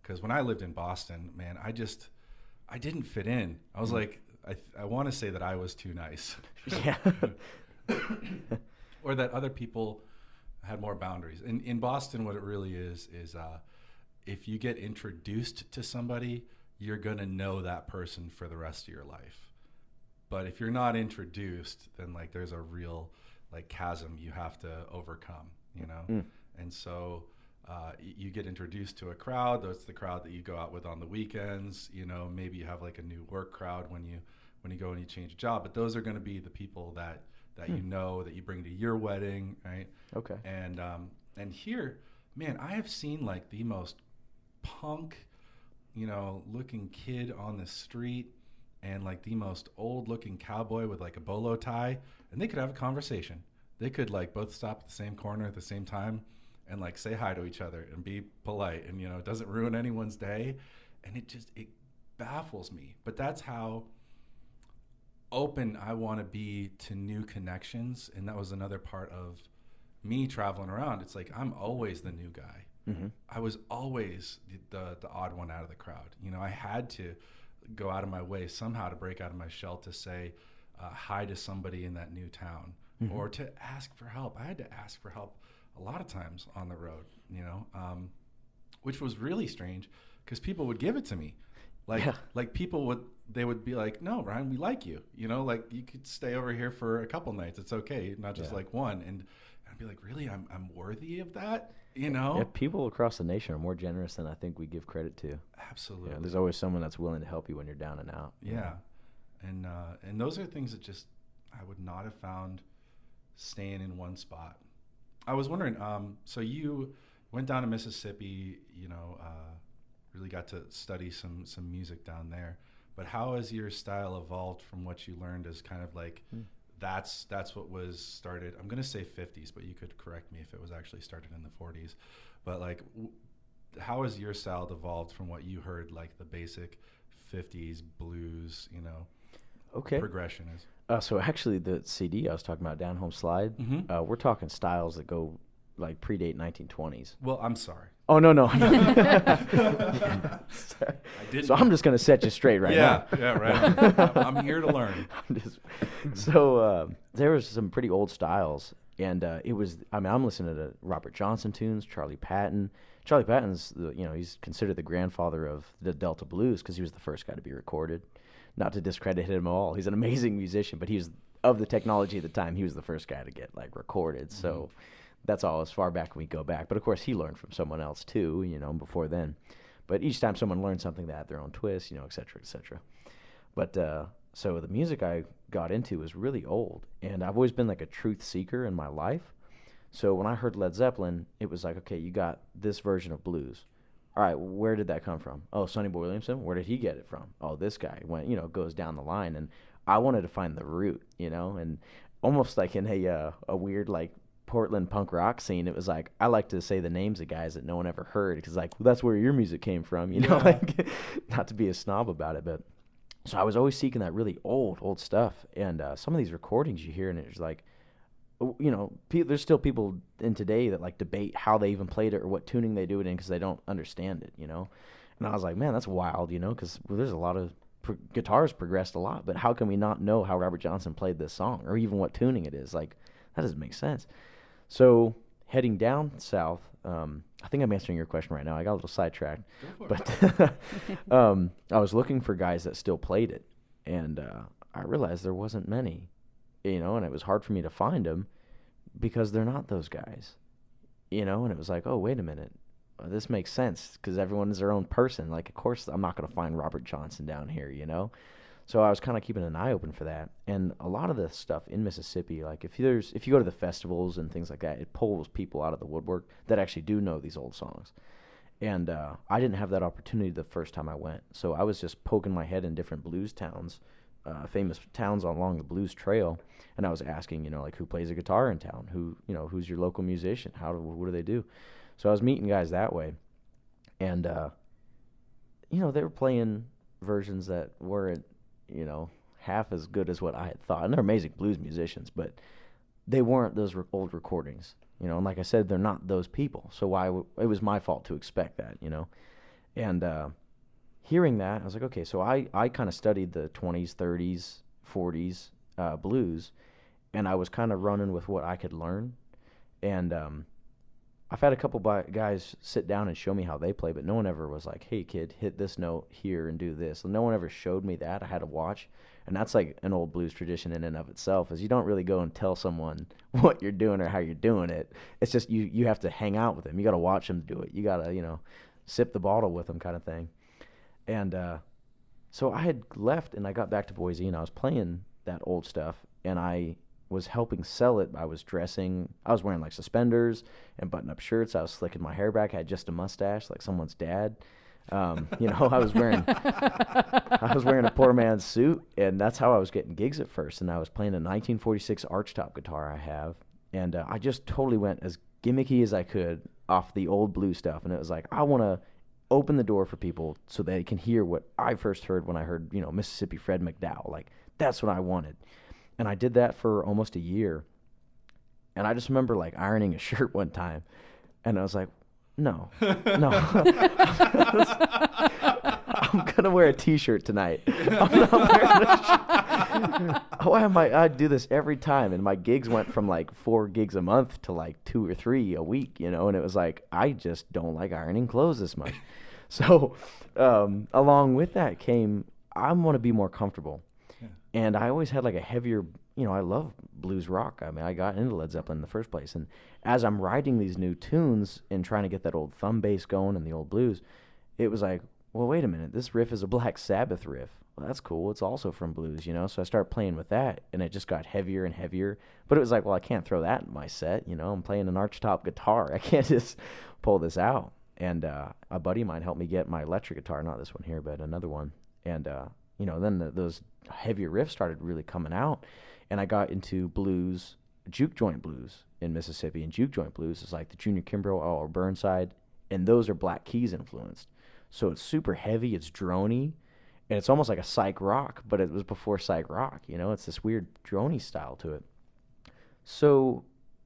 Speaker 3: because when I lived in Boston, man, I didn't fit in. I was like, I want to say that I was too nice.
Speaker 2: Yeah.
Speaker 3: Or that other people had more boundaries. In Boston, what it really is if you get introduced to somebody, you're going to know that person for the rest of your life. But if you're not introduced, then like there's a real like chasm you have to overcome, And so you get introduced to a crowd. That's the crowd that you go out with on the weekends. Maybe you have like a new work crowd when you go and you change a job. But those are going to be the people that that you bring to your wedding, right?
Speaker 2: Okay.
Speaker 3: And here, man, I have seen like the most punk, looking kid on the street, and like the most old looking cowboy with like a bolo tie, and they could have a conversation. They could like both stop at the same corner at the same time and like say hi to each other and be polite, and it doesn't ruin anyone's day. And it baffles me. But that's how open I want to be to new connections. And that was another part of me traveling around. It's like, I'm always the new guy. I was always the odd one out of the crowd. I had to go out of my way somehow to break out of my shell to say hi to somebody in that new town, or to ask for help. I had to ask for help a lot of times on the road, which was really strange, because people would give it to me. Like people would be like, no, Ryan, we like you, like you could stay over here for a couple nights. It's okay. Not just like one. And I'd be like, really, I'm worthy of that.
Speaker 2: Yeah, people across the nation are more generous than I think we give credit to.
Speaker 3: Absolutely.
Speaker 2: Yeah, there's always someone that's willing to help you when you're down and out.
Speaker 3: Yeah. And those are things that just I would not have found staying in one spot. I was wondering, so you went down to Mississippi, really got to study some music down there. But how has your style evolved from what you learned as kind of like that's what was started? I'm going to say 50s, but you could correct me if it was actually started in the 40s. But like, how has your style evolved from what you heard, like the basic 50s blues,
Speaker 2: Okay.
Speaker 3: progression is.
Speaker 2: So actually, the CD I was talking about, Down Home Slide, we're talking styles that go like predate 1920s.
Speaker 3: Well, I'm sorry.
Speaker 2: Oh no.
Speaker 3: I didn't.
Speaker 2: So I'm just gonna set you straight right now.
Speaker 3: Yeah, right. I'm here to learn.
Speaker 2: There was some pretty old styles, and it was. I mean, I'm listening to Robert Johnson tunes, Charlie Patton. Charlie Patton's, he's considered the grandfather of the Delta blues because he was the first guy to be recorded. Not to discredit him at all, he's an amazing musician, but he was of the technology at the time. He was the first guy to get like recorded, so that's all as far back we go back. But of course, he learned from someone else too, before then. But each time someone learned something, they had their own twist, et cetera, et cetera. But so the music I got into was really old, and I've always been like a truth seeker in my life. So when I heard Led Zeppelin, it was like, okay, you got this version of blues. All right, where did that come from? Oh, Sonny Boy Williamson. Where did he get it from? Oh, this guy went, goes down the line, and I wanted to find the root, and almost like in a weird like Portland punk rock scene, it was like I like to say the names of guys that no one ever heard because like that's where your music came from, like not to be a snob about it, but so I was always seeking that really old stuff, and some of these recordings you hear, and it's like. There's still people in today that like debate how they even played it or what tuning they do it in because they don't understand it, And I was like, man, that's wild, because there's a lot of guitars progressed a lot, but how can we not know how Robert Johnson played this song or even what tuning it is? Like, that doesn't make sense. So heading down south, I think I'm answering your question right now. I got a little sidetracked, but I was looking for guys that still played it, and I realized there wasn't many. And it was hard for me to find them because they're not those guys, and it was like, oh, wait a minute. This makes sense because everyone is their own person. Like, of course, I'm not going to find Robert Johnson down here, So I was kind of keeping an eye open for that. And a lot of the stuff in Mississippi, like if you go to the festivals and things like that, it pulls people out of the woodwork that actually do know these old songs. And I didn't have that opportunity the first time I went. So I was just poking my head in different blues towns, famous towns along the blues trail, and I was asking, like who plays a guitar in town, who's your local musician, what do they do? So I was meeting guys that way, and they were playing versions that weren't half as good as what I had thought, and they're amazing blues musicians, but they weren't those old recordings, and like I said, they're not those people. So it was my fault to expect that, and hearing that, I was like, okay, so I kind of studied the 20s, 30s, 40s blues, and I was kind of running with what I could learn. And I've had a couple guys sit down and show me how they play, but no one ever was like, hey, kid, hit this note here and do this. And no one ever showed me that. I had to watch. And that's like an old blues tradition in and of itself, is you don't really go and tell someone what you're doing or how you're doing it. It's just you have to hang out with them. You got to watch them do it. You got to, sip the bottle with them kind of thing. And so I had left, and I got back to Boise, and I was playing that old stuff, and I was helping sell it. I was wearing like suspenders and button-up shirts. I was slicking my hair back. I had just a mustache like someone's dad. I was wearing a poor man's suit, and that's how I was getting gigs at first. And I was playing a 1946 archtop guitar I have, and I just totally went as gimmicky as I could off the old blues stuff. And it was like, I want to open the door for people so they can hear what I first heard when I heard, Mississippi Fred McDowell. Like, that's what I wanted. And I did that for almost a year. And I just remember like ironing a shirt one time, and I was like, no. I'm gonna wear a t-shirt tonight. I'm not wearing a shirt. Why am I do this every time? And my gigs went from like 4 gigs a month to like 2 or 3 a week, and it was like, I just don't like ironing clothes this much. So along with that came, I want to be more comfortable. Yeah. And I always had like a heavier, I love blues rock. I mean, I got into Led Zeppelin in the first place. And as I'm writing these new tunes and trying to get that old thumb bass going and the old blues, it was like, well, wait a minute, this riff is a Black Sabbath riff. Well, that's cool. It's also from blues, So I started playing with that, and it just got heavier and heavier. But it was like, well, I can't throw that in my set, I'm playing an archtop guitar. I can't just pull this out. And a buddy of mine helped me get my electric guitar, not this one here, but another one. And, then those heavier riffs started really coming out, and I got into blues, juke joint blues in Mississippi. And juke joint blues is like the Junior Kimbrough or Burnside, and those are Black Keys influenced. So it's super heavy, it's droney, And it's almost like a psych rock, but it was before psych rock, you know? It's this weird drony style to it. So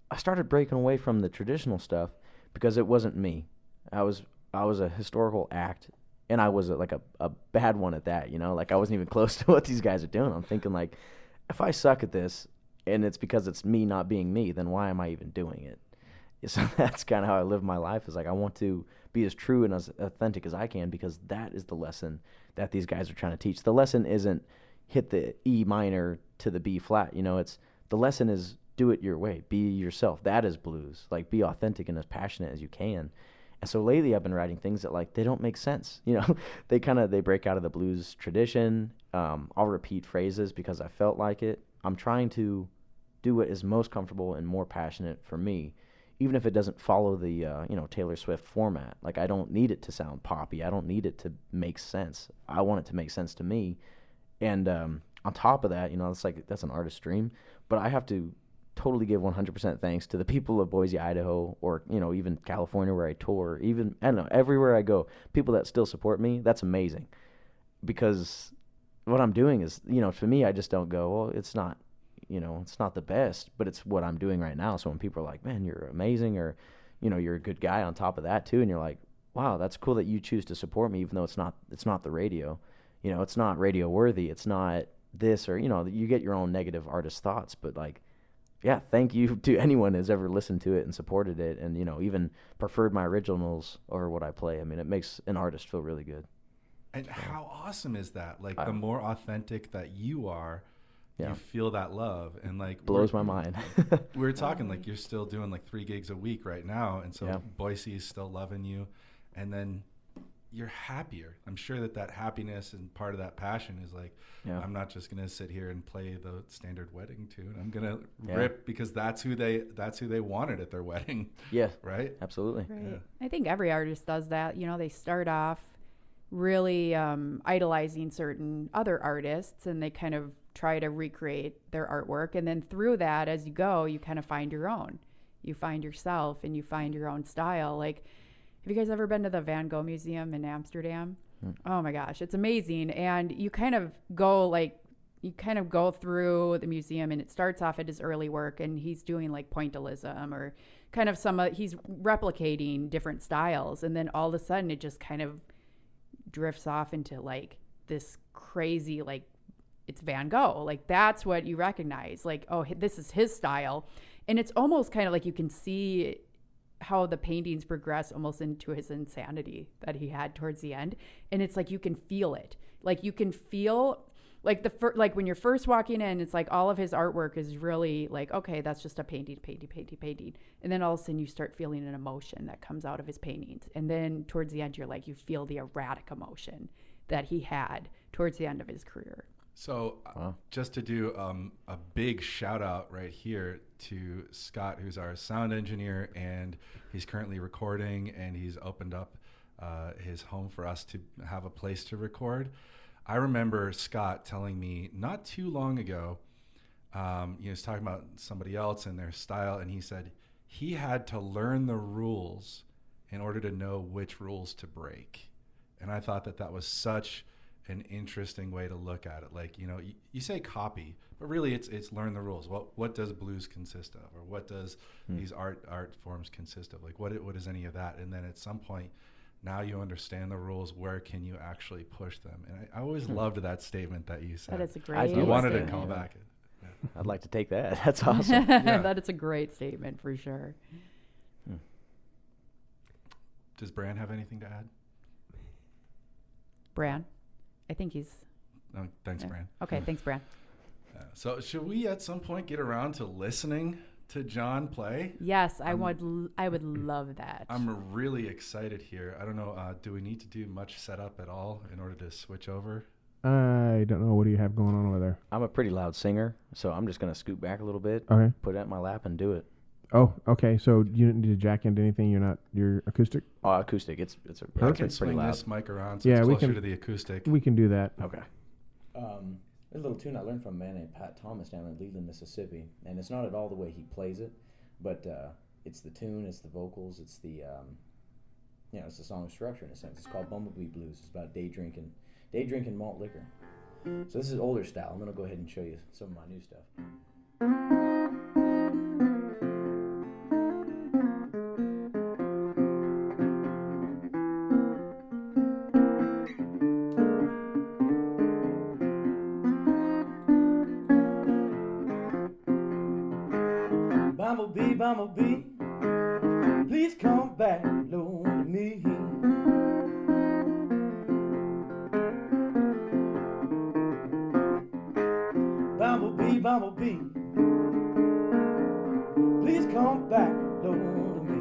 Speaker 2: I started breaking away from the traditional stuff because it wasn't me. I was a historical act, and I was a bad one at that, you know? Like, I wasn't even close to what these guys are doing. I'm thinking, like, if I suck at this, and it's because it's me not being me, then why am I even doing it? So that's kind of how I live my life, is like, I want to be as true and as authentic as I can, because that is the lesson that these guys are trying to teach. The lesson isn't hit the E minor to the B flat, you know? It's, the lesson is do it your way, be yourself. That is blues. Like, be authentic and as passionate as you can. And so lately I've been writing things that, like, they don't make sense, you know? They break out of the blues tradition. I'll repeat phrases because I felt like it. I'm trying to do what is most comfortable and more passionate for me, even if it doesn't follow the Taylor Swift format. Like, I don't need it to sound poppy. I don't need it to make sense. I want it to make sense to me. And on top of that, you know, it's like, that's an artist's dream. But I have to totally give 100% thanks to the people of Boise, Idaho, or, you know, even California where I tour, even, I don't know, everywhere I go, people that still support me. That's amazing, because what I'm doing is, you know, for me, I just don't go, well, it's not, you know, it's not the best, but it's what I'm doing right now. So when people are like, man, you're amazing, or, you know, you're a good guy on top of that too, and you're like, wow, that's cool that you choose to support me, even though it's not the radio, you know, it's not radio worthy, it's not this, or, you know, you get your own negative artist thoughts, but, like, yeah, thank you to anyone who's ever listened to it and supported it, and, you know, even preferred my originals or what I play. I mean, it makes an artist feel really good.
Speaker 3: And how awesome is that? Like, the more authentic that you are,
Speaker 2: yeah,
Speaker 3: you feel that love, and, like,
Speaker 2: blows my mind.
Speaker 3: We're talking like you're still doing like 3 gigs a week right now, and so Boise is still loving you, and then you're happier. I'm sure that happiness and part of that passion is like, I'm not just gonna sit here and play the standard wedding tune. I'm gonna rip, because that's who they wanted at their wedding.
Speaker 2: Yeah,
Speaker 3: right.
Speaker 2: Absolutely.
Speaker 1: Right.
Speaker 3: Yeah.
Speaker 1: I think every artist does that. You know, they start off really idolizing certain other artists, and they kind of try to recreate their artwork, and then through that, as you go, you kind of find your own. You find yourself, and you find your own style. Like, have you guys ever been to the Van Gogh Museum in Amsterdam? Oh my gosh, it's amazing. And you kind of go through the museum, and it starts off at his early work, and he's doing like pointillism, or kind of he's replicating different styles, and then all of a sudden it just kind of drifts off into like this crazy, like, it's Van Gogh. Like, that's what you recognize. Like, oh, this is his style. And it's almost kind of like you can see how the paintings progress almost into his insanity that he had towards the end. And it's like, you can feel it. Like, you can feel like like when you're first walking in, it's like all of his artwork is really like, okay, that's just a painting. And then all of a sudden you start feeling an emotion that comes out of his paintings. And then towards the end, you're like, you feel the erratic emotion that he had towards the end of his career.
Speaker 3: So just to do a big shout out right here to Scott, who's our sound engineer, and he's currently recording, and he's opened up his home for us to have a place to record. I remember Scott telling me not too long ago, he was talking about somebody else and their style, and he said he had to learn the rules in order to know which rules to break. And I thought that was such an interesting way to look at it. Like, you know, you say copy, but really it's learn the rules. What does blues consist of, or what does these art forms consist of? Like, what is any of that? And then at some point, now you understand the rules. Where can you actually push them? And I always loved that statement that you said.
Speaker 1: That is a great
Speaker 2: I
Speaker 3: I wanted to
Speaker 1: statement.
Speaker 3: call back.
Speaker 2: I'd like to take that. That's awesome.
Speaker 1: That is a great statement for sure.
Speaker 3: Does Bran have anything to add?
Speaker 1: Bran, I think he's...
Speaker 3: No, thanks, Bran.
Speaker 1: Okay, thanks, Bran.
Speaker 3: So should we at some point get around to listening to John play?
Speaker 1: Yes, I would love that.
Speaker 3: I'm really excited here. I don't know, do we need to do much setup at all in order to switch over?
Speaker 4: I don't know. What do you have going on over there?
Speaker 2: I'm a pretty loud singer, so I'm just going to scoot back a little bit,
Speaker 4: Okay.
Speaker 2: put it at my lap, and do it.
Speaker 4: Oh, okay. So you didn't need to jack into anything. You're acoustic?
Speaker 2: Oh, acoustic. It's
Speaker 3: I can
Speaker 2: pretty
Speaker 3: swing
Speaker 2: loud.
Speaker 3: this mic around so
Speaker 4: Yeah,
Speaker 3: it's
Speaker 4: we
Speaker 3: closer
Speaker 4: can-
Speaker 3: to the acoustic.
Speaker 4: We can do that.
Speaker 2: Okay. There's a little tune I learned from a man named Pat Thomas down in Leland, Mississippi, and it's not at all the way he plays it, but it's the tune, it's the vocals, it's the it's the song structure in a sense. It's called Bumblebee Blues. It's about day drinking day drinking malt liquor. So this is older style. I'm going to go ahead and show you some of my new stuff. Bumblebee, bumblebee, please come back low to me. Bumblebee, bumblebee, please come back low to me.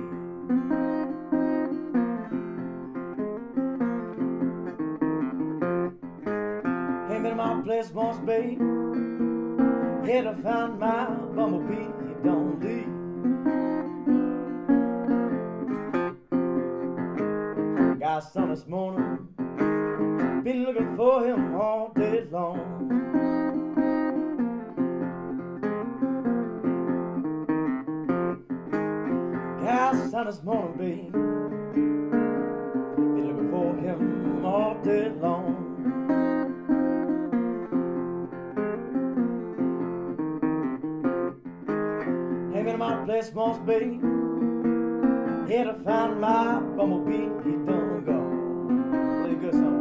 Speaker 2: Came into my place once, babe, here to find my bumblebee. Don't leave. Got some this morning, been looking for him all day long. Got some this morning, babe, been looking for him all day long. My place once, babe, here to find my bumblebee. He done gone. Really good song,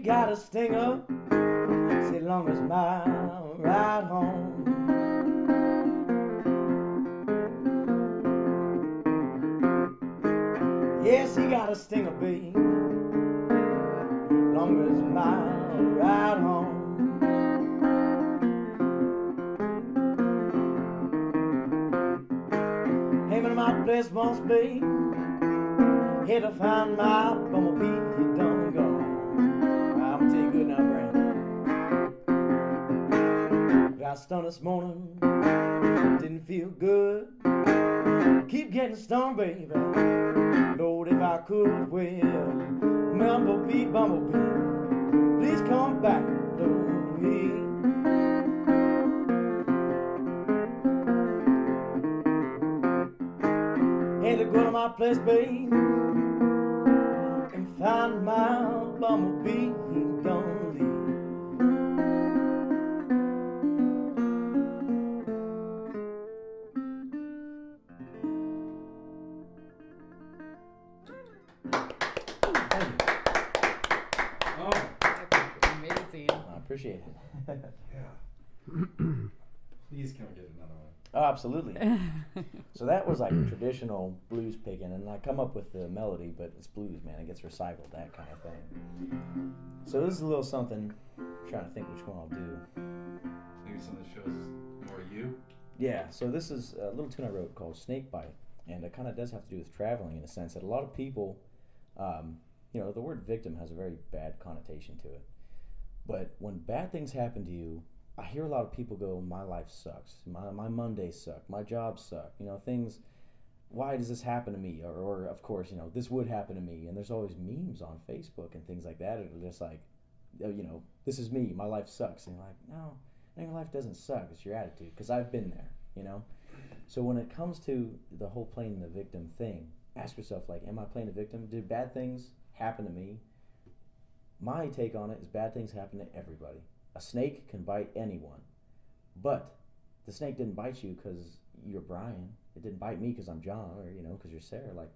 Speaker 2: got a stinger, so long as my ride home. Yes, he got a stinger, babe, long as my ride home. Came into my place once, babe, here to find my bumblebee. He done gone. I'm gonna tell you good now, Brand. Got stoned this morning, didn't feel good. Keep getting stoned, baby. Lord, if I could, well, bumblebee, bumblebee, please come back to me. Had to go to my place, babe, and find my bumblebee. He don't leave.
Speaker 3: Oh,
Speaker 1: Amazing.
Speaker 2: I appreciate it.
Speaker 3: yeah. Please can we get another one?
Speaker 2: Oh, absolutely. So that was like traditional blues picking, and I come up with the melody, but it's blues, man. It gets recycled, that kind of thing. So this is a little something. I'm trying to think which one I'll do.
Speaker 3: Maybe some of the shows more you.
Speaker 2: Yeah, so this is a little tune I wrote called Snake Bite, and it kind of does have to do with traveling in a sense that a lot of people, you know, the word victim has a very bad connotation to it. But when bad things happen to you, I hear a lot of people go, my life sucks, my Mondays suck, my job suck, you know, things, why does this happen to me? Or of course, you know, this would happen to me. And there's always memes on Facebook and things like that. It's just like, you know, this is me, my life sucks. And you're like, no, your life doesn't suck, it's your attitude, because I've been there, you know. So when it comes to the whole playing the victim thing, ask yourself, like, am I playing the victim? Did bad things happen to me? My take on it is bad things happen to everybody. A snake can bite anyone, but the snake didn't bite you because you're Brian. It didn't bite me because I'm John, or, you know, because you're Sarah. Like,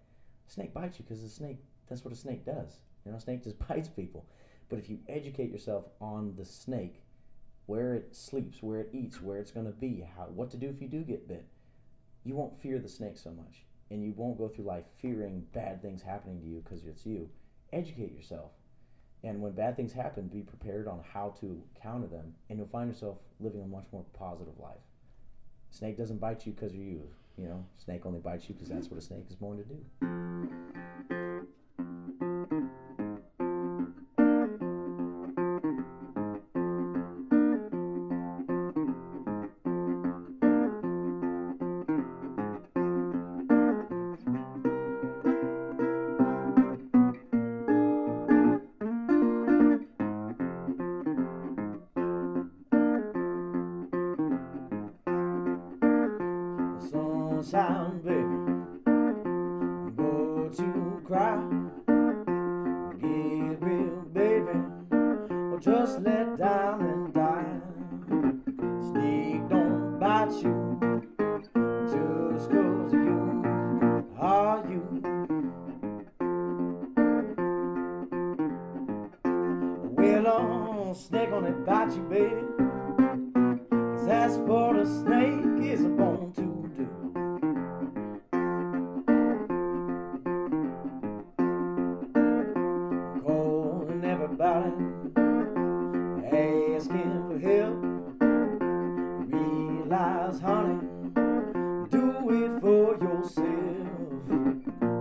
Speaker 2: a snake bites you because the snake, that's what a snake does. You know, a snake just bites people. But if you educate yourself on the snake, where it sleeps, where it eats, where it's going to be, what to do if you do get bit, you won't fear the snake so much. And you won't go through life fearing bad things happening to you because it's you. Educate yourself. And when bad things happen, be prepared on how to counter them, and you'll find yourself living a much more positive life. Snake doesn't bite you because you're you. You know, snake only bites you because that's what a snake is born to do. a snake on it bite you, baby. 'Cause that's what a snake is born to do. Calling everybody, asking for help. Realize, honey, do it for yourself.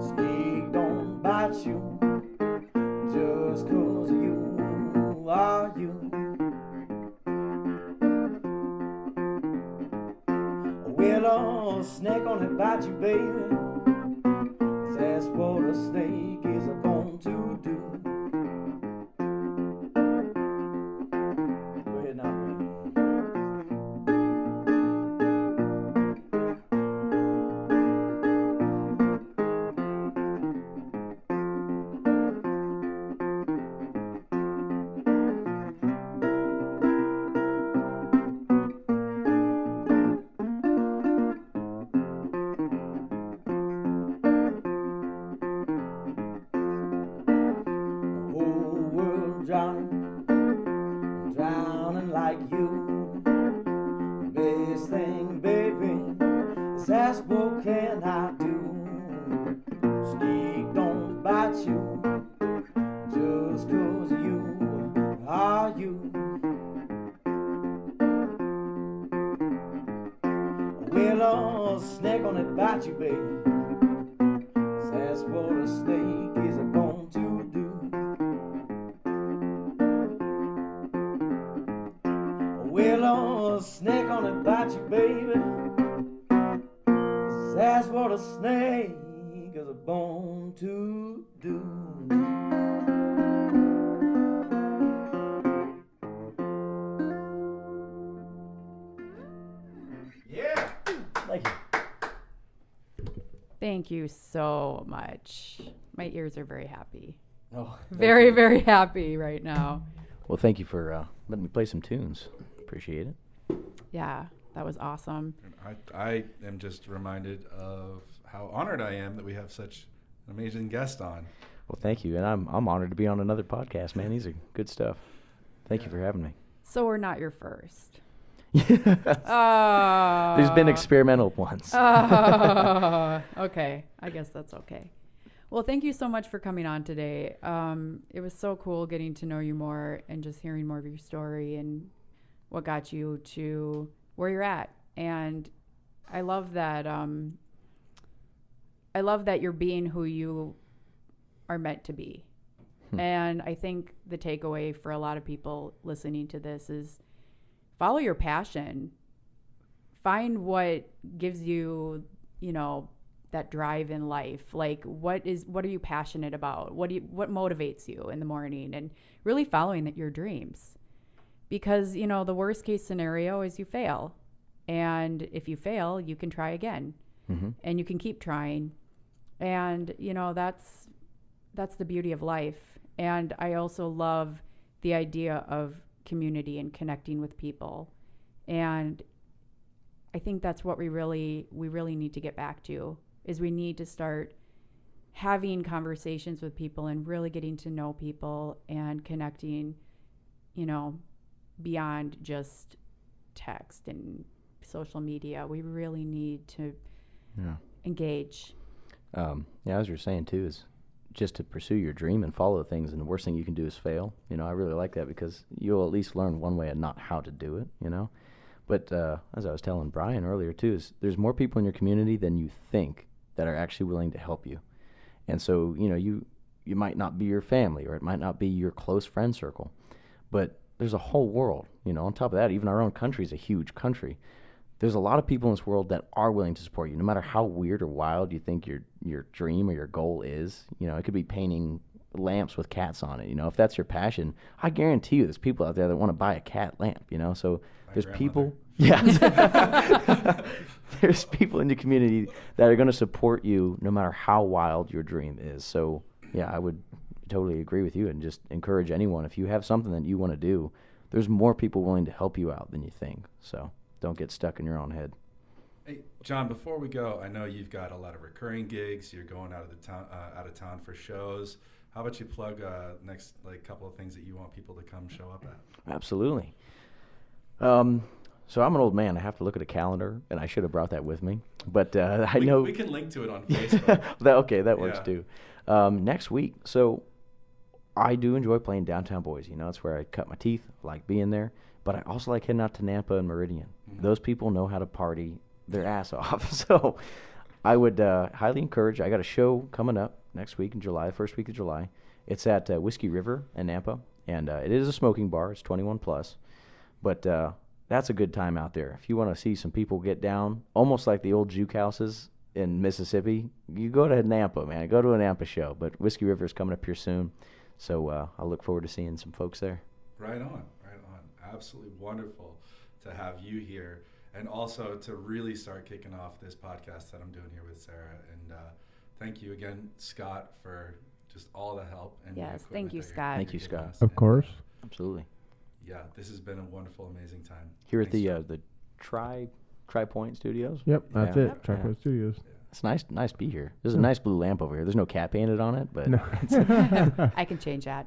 Speaker 2: Snake don't bite you just 'cause you are you. Well, a snake on it bite you, baby. 'Cause that's what a snake is born to do. Go ahead now, man. Drowning like you. Best thing, baby, is ask what can I do. Snake don't bite you just 'cause you are you. Well, a snake on it bite you, baby. That's what a snake is born to do. Well, a snake on it bite you, baby. That's what a snake is born to do.
Speaker 3: Yeah.
Speaker 2: Thank you.
Speaker 1: Thank you so much. My ears are very happy.
Speaker 2: Oh,
Speaker 1: Very, very happy right now.
Speaker 2: well, thank you for letting me play some tunes. Appreciate it.
Speaker 1: Yeah, that was awesome.
Speaker 3: I am just reminded of how honored I am that we have such an amazing guest on.
Speaker 2: Well, thank you, and I'm honored to be on another podcast, man. These are good stuff. Thank you for having me.
Speaker 1: So we're not your first.
Speaker 2: There's
Speaker 1: Oh.
Speaker 2: been experimental ones.
Speaker 1: Oh, okay. I guess that's okay. Well, thank you so much for coming on today. It was so cool getting to know you more and just hearing more of your story and what got you to where you're at. And I love that. I love that you're being who you are meant to be. And I think the takeaway for a lot of people listening to this is follow your passion. Find what gives you, that drive in life. Like what are you passionate about? What motivates you in the morning, and really following your dreams. Because, the worst case scenario is you fail. And if you fail, you can try again.
Speaker 2: Mm-hmm.
Speaker 1: And you can keep trying. And, that's the beauty of life. And I also love the idea of community and connecting with people. And I think that's what we really need to get back to, is we need to start having conversations with people and really getting to know people and connecting, beyond just text and social media. We really need to engage.
Speaker 2: As you're saying too, is just to pursue your dream and follow things, and the worst thing you can do is fail. I really like that, because you'll at least learn one way and not how to do it, But as I was telling Brian earlier too, is there's more people in your community than you think that are actually willing to help you. And so, you might not be your family, or it might not be your close friend circle, but there's a whole world, on top of that. Even our own country is a huge country. There's a lot of people in this world that are willing to support you, no matter how weird or wild you think your dream or your goal is. It could be painting lamps with cats on it. If that's your passion, I guarantee you there's people out there that want to buy a cat lamp, So there's people. Yeah. There's people in the community that are going to support you no matter how wild your dream is. So, yeah, I would totally agree with you, and just encourage anyone, if you have something that you want to do, there's more people willing to help you out than you think. So don't get stuck in your own head.
Speaker 3: Hey, John, before we go, I know you've got a lot of recurring gigs. You're going out of town for shows. How about you plug next couple of things that you want people to come show up at?
Speaker 2: Absolutely. So I'm an old man. I have to look at a calendar, and I should have brought that with me. But I know
Speaker 3: we can link to it on Facebook.
Speaker 2: that works too. Next week. So I do enjoy playing Downtown Boise. It's where I cut my teeth. I like being there. But I also like heading out to Nampa and Meridian. Mm-hmm. Those people know how to party their ass off. So I would highly encourage. I got a show coming up next week in July, the first week of July. It's at Whiskey River in Nampa, and it is a smoking bar. It's 21 plus, but that's a good time out there. If you want to see some people get down, almost like the old juke houses in Mississippi, you go to Nampa, man. Go to a Nampa show. But Whiskey River is coming up here soon, so I look forward to seeing some folks there.
Speaker 3: Right on. Absolutely wonderful to have you here, and also to really start kicking off this podcast that I'm doing here with Sarah. And thank you again, Scott, for just all the help. And
Speaker 1: yes, thank you, Scott.
Speaker 2: Thank you, Scott.
Speaker 4: Of course.
Speaker 2: Absolutely.
Speaker 3: Yeah, this has been a wonderful, amazing time.
Speaker 2: Here at the Triii-Point Studios.
Speaker 4: Yep, that's it. Triii-Point Studios.
Speaker 3: Yeah.
Speaker 2: It's nice to be here. There's a nice blue lamp over here. There's no cat painted on it, but
Speaker 4: no.
Speaker 1: I can change that.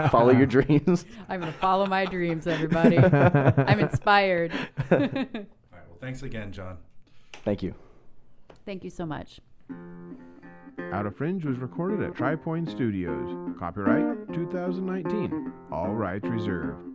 Speaker 2: Follow your dreams.
Speaker 1: I'm going to follow my dreams, everybody. I'm inspired.
Speaker 3: All right. Well, thanks again, John.
Speaker 2: Thank you.
Speaker 1: Thank you so much.
Speaker 4: OuterFringe was recorded at Triii-Point Studios. Copyright 2019. All rights reserved.